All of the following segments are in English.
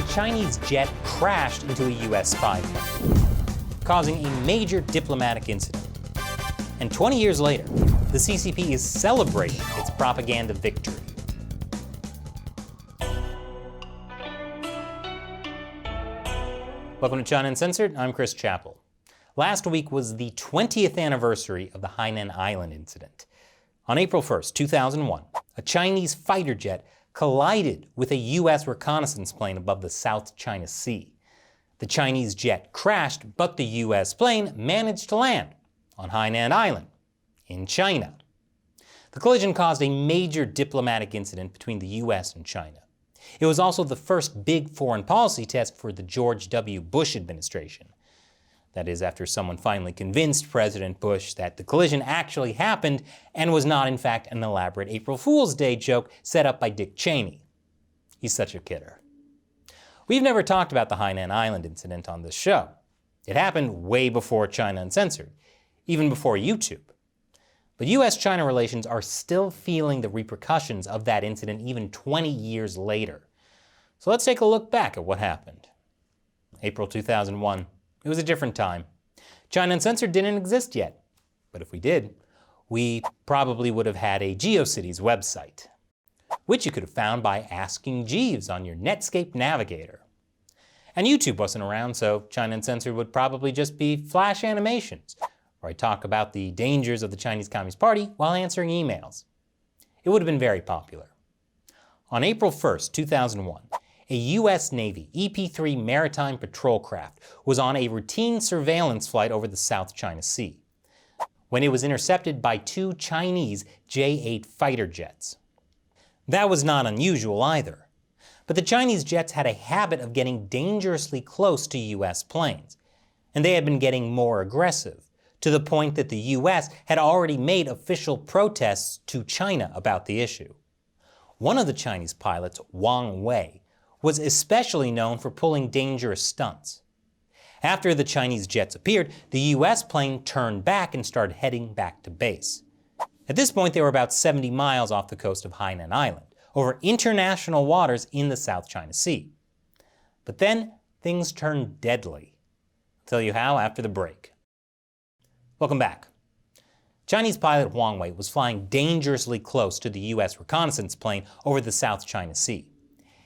Chinese jet crashed into a US spy plane, causing a major diplomatic incident. And 20 years later, the CCP is celebrating its propaganda victory. Welcome to China Uncensored. I'm Chris Chappell. Last week was the 20th anniversary of the Hainan Island incident. On April 1st, 2001, a Chinese fighter jet collided with a US reconnaissance plane above the South China Sea. The Chinese jet crashed, but the US plane managed to land on Hainan Island in China. The collision caused a major diplomatic incident between the US and China. It was also the first big foreign policy test for the George W. Bush administration. That is, after someone finally convinced President Bush that the collision actually happened and was not, in fact, an elaborate April Fool's Day joke set up by Dick Cheney. He's such a kidder. We've never talked about the Hainan Island incident on this show. It happened way before China Uncensored, even before YouTube. But US-China relations are still feeling the repercussions of that incident even 20 years later. So let's take a look back at what happened. April 2001. It was a different time. China Uncensored didn't exist yet. But if we did, we probably would have had a GeoCities website, which you could have found by asking Jeeves on your Netscape navigator. And YouTube wasn't around, so China Uncensored would probably just be flash animations, where I talk about the dangers of the Chinese Communist Party while answering emails. It would have been very popular. On April 1st, 2001, a US Navy EP-3 maritime patrol craft was on a routine surveillance flight over the South China Sea when it was intercepted by two Chinese J-8 fighter jets. That was not unusual either, but the Chinese jets had a habit of getting dangerously close to US planes, and they had been getting more aggressive, to the point that the US had already made official protests to China about the issue. One of the Chinese pilots, Wang Wei, was especially known for pulling dangerous stunts. After the Chinese jets appeared, the US plane turned back and started heading back to base. At this point, they were about 70 miles off the coast of Hainan Island, over international waters in the South China Sea. But then, things turned deadly. I'll tell you how after the break. Welcome back. Chinese pilot Wang Wei was flying dangerously close to the US reconnaissance plane over the South China Sea.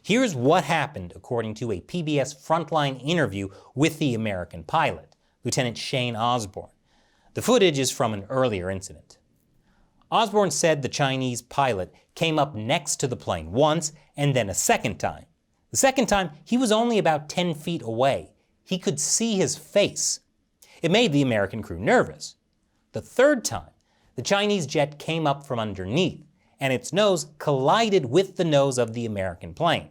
Here's what happened according to a PBS Frontline interview with the American pilot, Lieutenant Shane Osborne. The footage is from an earlier incident. Osborne said the Chinese pilot came up next to the plane once and then a second time. The second time, he was only about 10 feet away. He could see his face. It made the American crew nervous. The third time, the Chinese jet came up from underneath, and its nose collided with the nose of the American plane.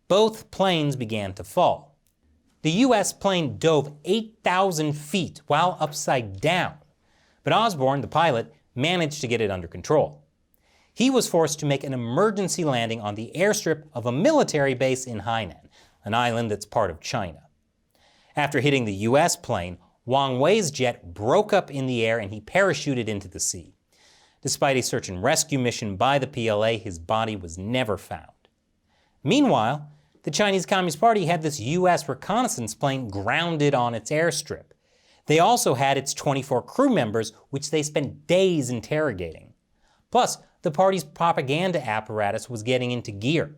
Both planes began to fall. The US plane dove 8,000 feet while upside down, but Osborne, the pilot, managed to get it under control. He was forced to make an emergency landing on the airstrip of a military base in Hainan, an island that's part of China. After hitting the US plane, Wang Wei's jet broke up in the air and he parachuted into the sea. Despite a search and rescue mission by the PLA, his body was never found. Meanwhile, the Chinese Communist Party had this US reconnaissance plane grounded on its airstrip. They also had its 24 crew members, which they spent days interrogating. Plus, the party's propaganda apparatus was getting into gear.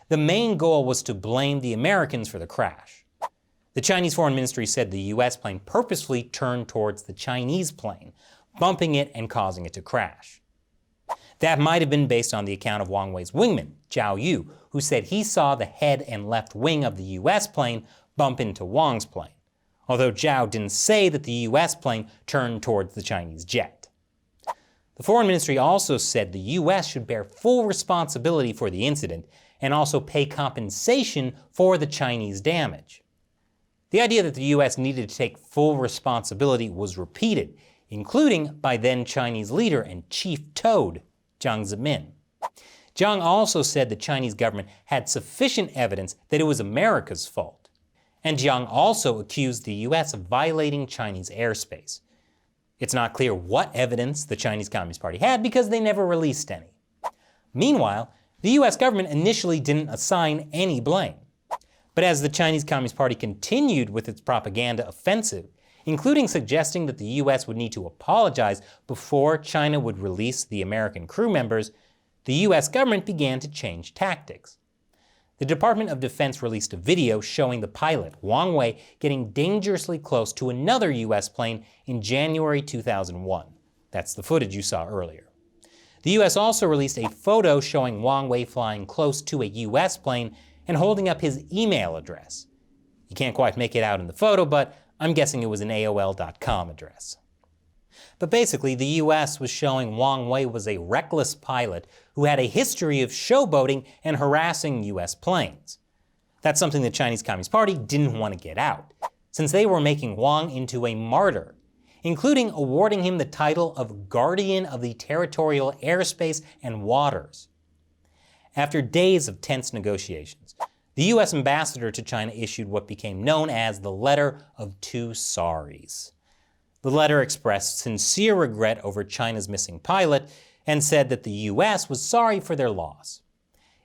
The main goal was to blame the Americans for the crash. The Chinese Foreign Ministry said the US plane purposefully turned towards the Chinese plane, bumping it and causing it to crash. That might have been based on the account of Wang Wei's wingman, Zhao Yu, who said he saw the head and left wing of the US plane bump into Wang's plane, although Zhao didn't say that the US plane turned towards the Chinese jet. The Foreign Ministry also said the US should bear full responsibility for the incident and also pay compensation for the Chinese damage. The idea that the US needed to take full responsibility was repeated, including by then Chinese leader and chief toad, Jiang Zemin. Jiang also said the Chinese government had sufficient evidence that it was America's fault. And Jiang also accused the US of violating Chinese airspace. It's not clear what evidence the Chinese Communist Party had because they never released any. Meanwhile, the US government initially didn't assign any blame. But as the Chinese Communist Party continued with its propaganda offensive, including suggesting that the US would need to apologize before China would release the American crew members, the US government began to change tactics. The Department of Defense released a video showing the pilot, Wang Wei, getting dangerously close to another US plane in January 2001. That's the footage you saw earlier. The US also released a photo showing Wang Wei flying close to a US plane and holding up his email address. You can't quite make it out in the photo, but I'm guessing it was an AOL.com address. But basically, the US was showing Wang Wei was a reckless pilot who had a history of showboating and harassing US planes. That's something the Chinese Communist Party didn't want to get out, since they were making Wang into a martyr, including awarding him the title of Guardian of the Territorial Airspace and Waters. After days of tense negotiations, the US ambassador to China issued what became known as the Letter of Two Sorries. The letter expressed sincere regret over China's missing pilot and said that the US was sorry for their loss.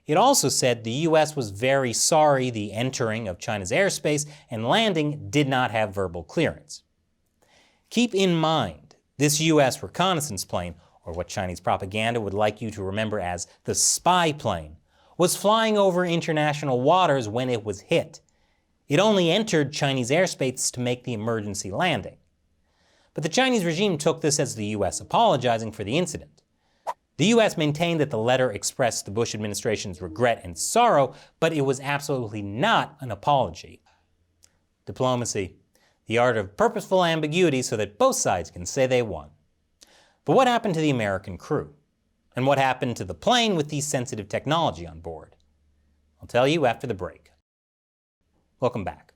It also said the US was very sorry the entering of China's airspace and landing did not have verbal clearance. Keep in mind, this US reconnaissance plane, or what Chinese propaganda would like you to remember as the spy plane, was flying over international waters when it was hit. It only entered Chinese airspace to make the emergency landing. But the Chinese regime took this as the US apologizing for the incident. The US maintained that the letter expressed the Bush administration's regret and sorrow, but it was absolutely not an apology. Diplomacy, the art of purposeful ambiguity so that both sides can say they won. But what happened to the American crew? And what happened to the plane with the sensitive technology on board? I'll tell you after the break. Welcome back.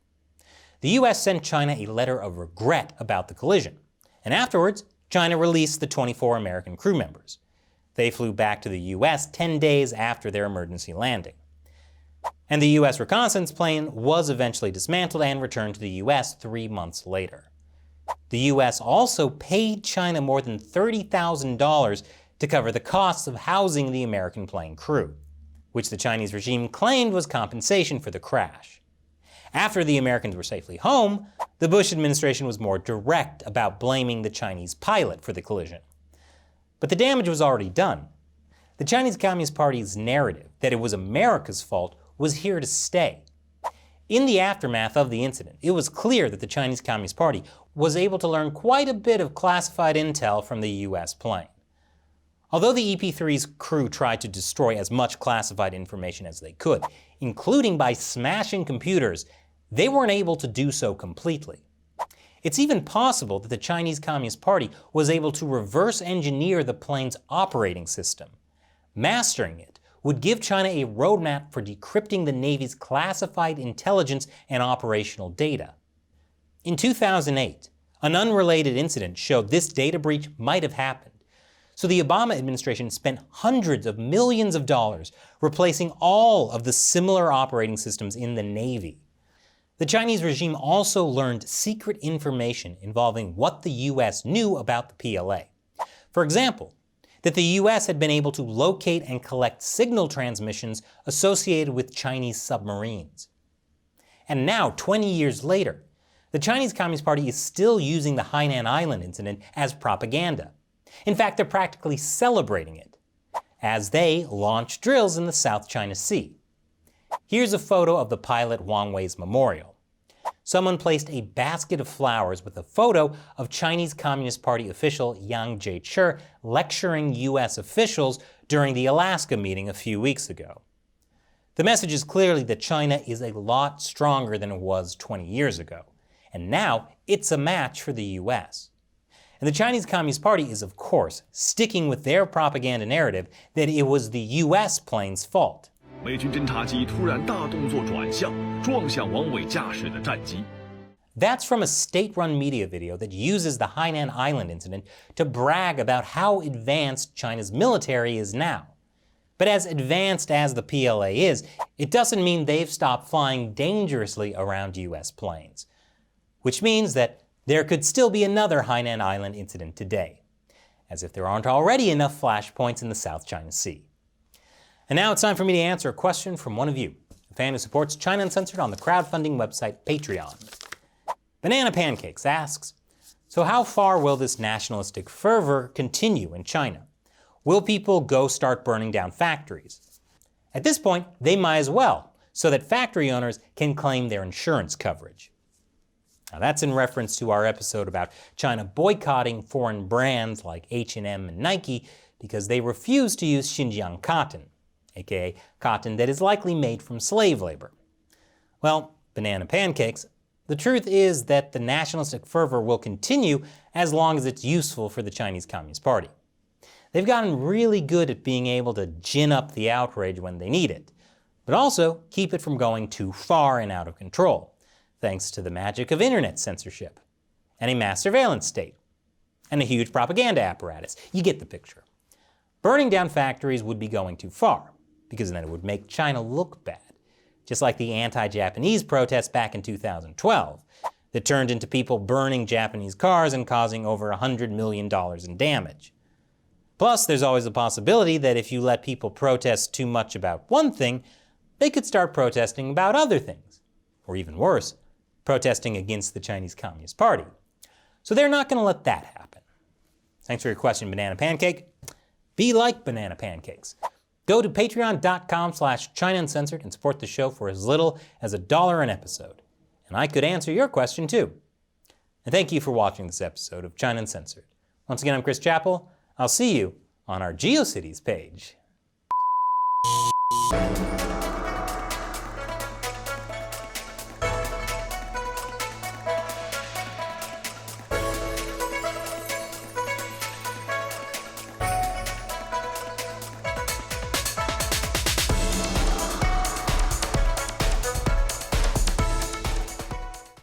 The US sent China a letter of regret about the collision, and afterwards, China released the 24 American crew members. They flew back to the US 10 days after their emergency landing. And the US reconnaissance plane was eventually dismantled and returned to the US 3 months later. The US also paid China more than $30,000 to cover the costs of housing the American plane crew, which the Chinese regime claimed was compensation for the crash. After the Americans were safely home, the Bush administration was more direct about blaming the Chinese pilot for the collision. But the damage was already done. The Chinese Communist Party's narrative that it was America's fault was here to stay. In the aftermath of the incident, it was clear that the Chinese Communist Party was able to learn quite a bit of classified intel from the US plane. Although the EP-3's crew tried to destroy as much classified information as they could, including by smashing computers, they weren't able to do so completely. It's even possible that the Chinese Communist Party was able to reverse engineer the plane's operating system. Mastering it would give China a roadmap for decrypting the Navy's classified intelligence and operational data. In 2008, an unrelated incident showed this data breach might have happened. So the Obama administration spent hundreds of millions of dollars replacing all of the similar operating systems in the Navy. The Chinese regime also learned secret information involving what the US knew about the PLA. For example, that the US had been able to locate and collect signal transmissions associated with Chinese submarines. And now, 20 years later, the Chinese Communist Party is still using the Hainan Island incident as propaganda. In fact, they're practically celebrating it, as they launch drills in the South China Sea. Here's a photo of the pilot Wang Wei's memorial. Someone placed a basket of flowers with a photo of Chinese Communist Party official Yang Jiechi lecturing US officials during the Alaska meeting a few weeks ago. The message is clearly that China is a lot stronger than it was 20 years ago, and now it's a match for the US. And the Chinese Communist Party is, of course, sticking with their propaganda narrative that it was the US plane's fault. 美军侦察机突然大动作转向，撞向王伟驾驶的战机。 That's from a state-run media video that uses the Hainan Island incident to brag about how advanced China's military is now. But as advanced as the PLA is, it doesn't mean they've stopped flying dangerously around US planes. Which means that there could still be another Hainan Island incident today, as if there aren't already enough flashpoints in the South China Sea. And now it's time for me to answer a question from one of you. a fan who supports China Uncensored on the crowdfunding website Patreon. Banana Pancakes asks, so how far will this nationalistic fervor continue in China? Will people go start burning down factories? At this point, they might as well, so that factory owners can claim their insurance coverage. Now that's in reference to our episode about China boycotting foreign brands like H&M and Nike because they refuse to use Xinjiang cotton, aka cotton that is likely made from slave labor. Well, Banana Pancakes, the truth is that the nationalistic fervor will continue as long as it's useful for the Chinese Communist Party. They've gotten really good at being able to gin up the outrage when they need it, but also keep it from going too far and out of control, thanks to the magic of internet censorship, and a mass surveillance state, and a huge propaganda apparatus. You get the picture. Burning down factories would be going too far, because then it would make China look bad, just like the anti-Japanese protests back in 2012 that turned into people burning Japanese cars and causing over $100 million in damage. Plus, there's always the possibility that if you let people protest too much about one thing, they could start protesting about other things. Or even worse, protesting against the Chinese Communist Party. So they're not going to let that happen. Thanks for your question, Banana Pancake. Be like Banana Pancakes. Go to patreon.com/China Uncensored and support the show for as little as $1 an episode. And I could answer your question too. And thank you for watching this episode of China Uncensored. Once again, I'm Chris Chappell. I'll see you on our GeoCities page.